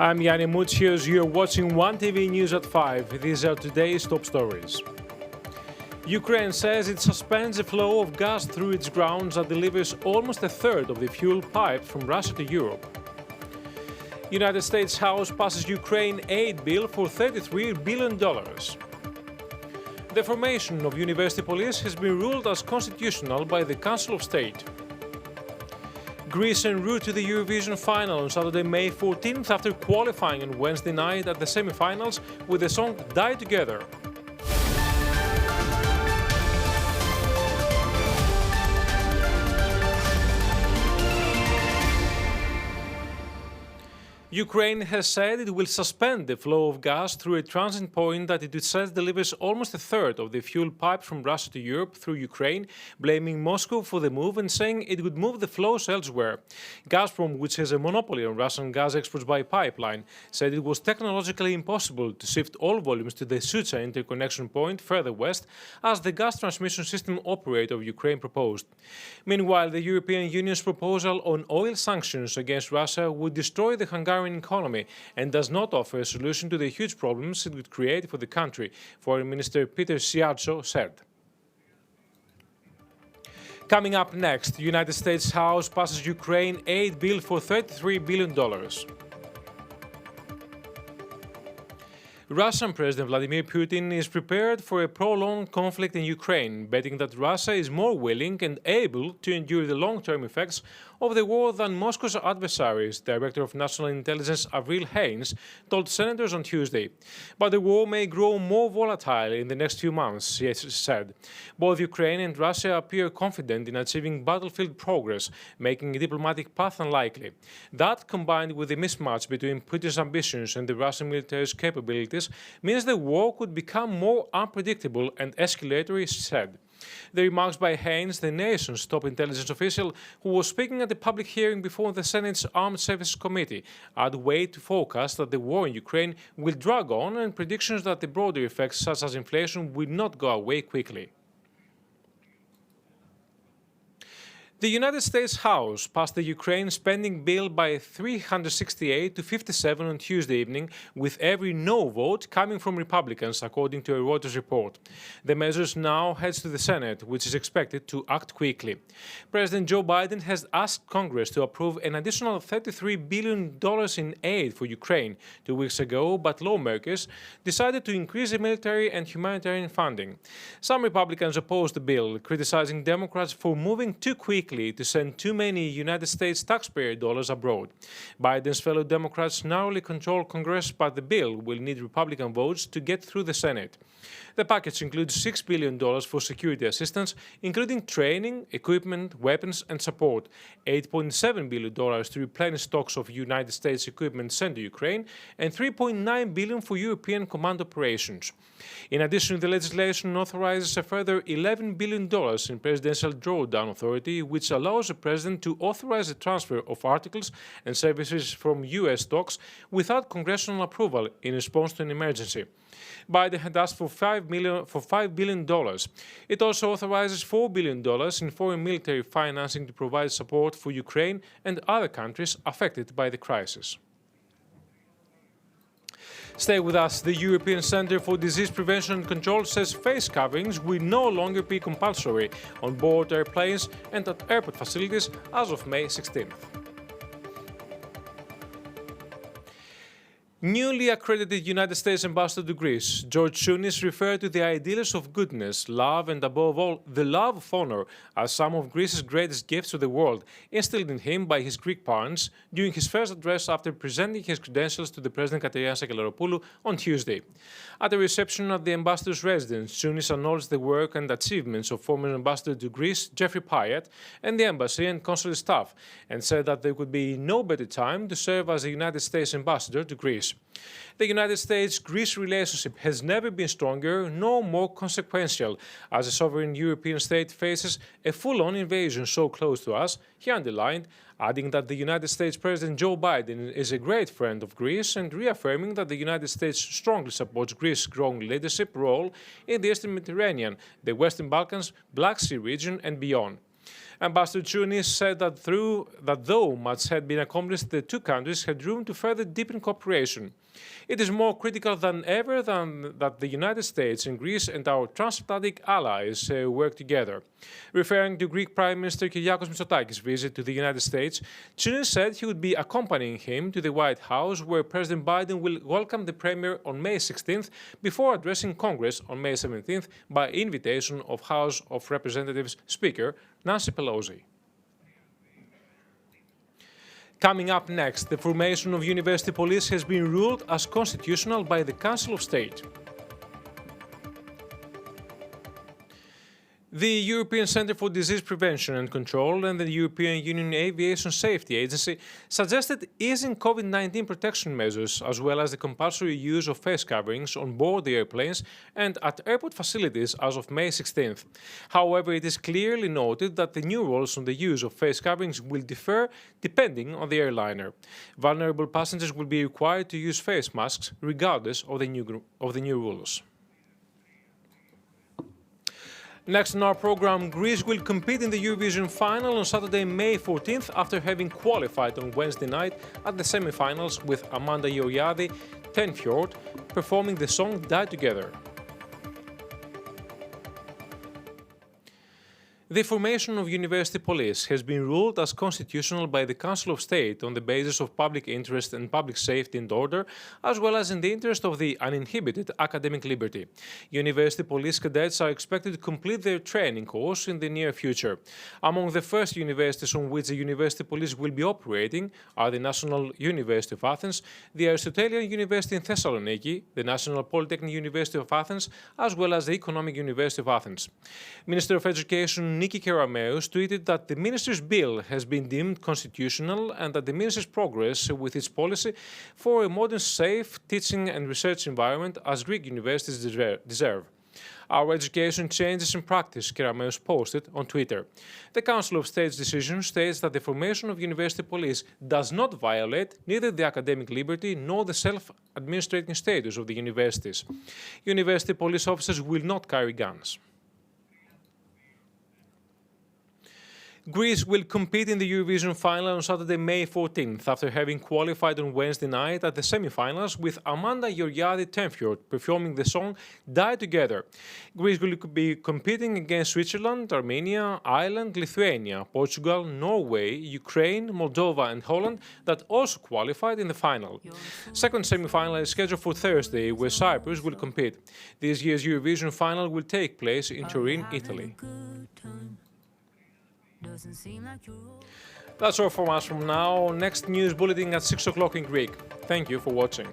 I'm Yanni Moutsos. You're watching One TV News at 5. These are today's top stories. Ukraine says it suspends the flow of gas through its grounds that delivers almost a third of the fuel pipe from Russia to Europe. United States House passes Ukraine aid bill for $33 billion. The formation of university police has been ruled as constitutional by the Council of State. Greece en route to the Eurovision final on Saturday, May 14th, after qualifying on Wednesday night at the semi-finals with the song Die Together. Ukraine has said it will suspend the flow of gas through a transit point that it says delivers almost a third of the fuel pipe from Russia to Europe through Ukraine, blaming Moscow for the move and saying it would move the flows elsewhere. Gazprom, which has a monopoly on Russian gas exports by pipeline, said it was technologically impossible to shift all volumes to the Sucha interconnection point further west, as the gas transmission system operator of Ukraine proposed. Meanwhile, the European Union's proposal on oil sanctions against Russia would destroy the Hungarian economy and does not offer a solution to the huge problems it would create for the country, Foreign Minister Peter Sziarto said. Coming up next, the United States House passes Ukraine aid bill for $33 billion. Russian President Vladimir Putin is prepared for a prolonged conflict in Ukraine, betting that Russia is more willing and able to endure the long-term effects of the war than Moscow's adversaries, Director of National Intelligence Avril Haines told senators on Tuesday. But the war may grow more volatile in the next few months, he said. Both Ukraine and Russia appear confident in achieving battlefield progress, making a diplomatic path unlikely. That, combined with the mismatch between Putin's ambitions and the Russian military's capabilities, means the war could become more unpredictable and escalatory, said. The remarks by Haines, the nation's top intelligence official, who was speaking at a public hearing before the Senate's Armed Services Committee, add weight to forecast that the war in Ukraine will drag on and predictions that the broader effects, such as inflation, will not go away quickly. The United States House passed the Ukraine spending bill by 368 to 57 on Tuesday evening, with every no vote coming from Republicans, according to a Reuters report. The measure now heads to the Senate, which is expected to act quickly. President Joe Biden has asked Congress to approve an additional $33 billion in aid for Ukraine 2 weeks ago, but lawmakers decided to increase the military and humanitarian funding. Some Republicans opposed the bill, criticizing Democrats for moving too quickly to send too many United States taxpayer dollars abroad. Biden's fellow Democrats narrowly control Congress, but the bill will need Republican votes to get through the Senate. The package includes $6 billion for security assistance, including training, equipment, weapons, and support, $8.7 billion to replenish stocks of United States equipment sent to Ukraine, and $3.9 billion for European command operations. In addition, the legislation authorizes a further $11 billion in presidential drawdown authority, which allows the president to authorize the transfer of articles and services from U.S. stocks without congressional approval in response to an emergency. Biden had asked for $5 billion. It also authorizes $4 billion in foreign military financing to provide support for Ukraine and other countries affected by the crisis. Stay with us. The European Centre for Disease Prevention and Control says face coverings will no longer be compulsory on board airplanes and at airport facilities as of May 16th. Newly accredited United States Ambassador to Greece, George Shounis, referred to the ideals of goodness, love, and above all, the love of honor as some of Greece's greatest gifts to the world, instilled in him by his Greek parents during his first address after presenting his credentials to the President Katerina Sakelloropoulou on Tuesday. At a reception at the ambassador's residence, Shounis acknowledged the work and achievements of former ambassador to Greece, Jeffrey Pyatt, and the embassy and consulate staff, and said that there could be no better time to serve as a United States ambassador to Greece. The United States-Greece relationship has never been stronger nor more consequential as a sovereign European state faces a full-on invasion so close to us, he underlined, adding that the United States President Joe Biden is a great friend of Greece and reaffirming that the United States strongly supports Greece's growing leadership role in the Eastern Mediterranean, the Western Balkans, Black Sea region and beyond. Ambassador Tsunis said that though much had been accomplished, the two countries had room to further deepen cooperation. It is more critical than ever that the United States and Greece and our transatlantic allies work together. Referring to Greek Prime Minister Kyriakos Mitsotakis' visit to the United States, Tsunis said he would be accompanying him to the White House, where President Biden will welcome the Premier on May 16th before addressing Congress on May 17th by invitation of House of Representatives Speaker Nancy Pelosi. Coming up next, the formation of university police has been ruled as constitutional by the Council of State. The European Centre for Disease Prevention and Control and the European Union Aviation Safety Agency suggested easing COVID-19 protection measures as well as the compulsory use of face coverings on board the airplanes and at airport facilities as of May 16th. However, it is clearly noted that the new rules on the use of face coverings will differ depending on the airliner. Vulnerable passengers will be required to use face masks regardless of the new rules. Next in our program, Greece will compete in the Eurovision final on Saturday, May 14th, after having qualified on Wednesday night at the semi-finals with Amanda Georgiadou, Tenfjord, performing the song Die Together. The formation of university police has been ruled as constitutional by the Council of State on the basis of public interest and public safety and order, as well as in the interest of the uninhibited academic liberty. University police cadets are expected to complete their training course in the near future. Among the first universities on which the university police will be operating are the National University of Athens, the Aristotelian University in Thessaloniki, the National Polytechnic University of Athens, as well as the Economic University of Athens. Minister of Education Nikki Kerameus tweeted that the minister's bill has been deemed constitutional and that the minister's progress with its policy for a modern, safe teaching and research environment as Greek universities deserve. Our education changes in practice, Kerameus posted on Twitter. The Council of State's decision states that the formation of university police does not violate neither the academic liberty nor the self-administrating status of the universities. University police officers will not carry guns. Greece will compete in the Eurovision final on Saturday, May 14th, after having qualified on Wednesday night at the semi-finals with Amanda Georgiadou Tenfjord performing the song Die Together. Greece will be competing against Switzerland, Armenia, Ireland, Lithuania, Portugal, Norway, Ukraine, Moldova and Holland that also qualified in the final. Second semi-final is scheduled for Thursday, where Cyprus will compete. This year's Eurovision final will take place in Turin, Italy. That's all from us from now. Next news bulletin at 6 o'clock in Greek. Thank you for watching.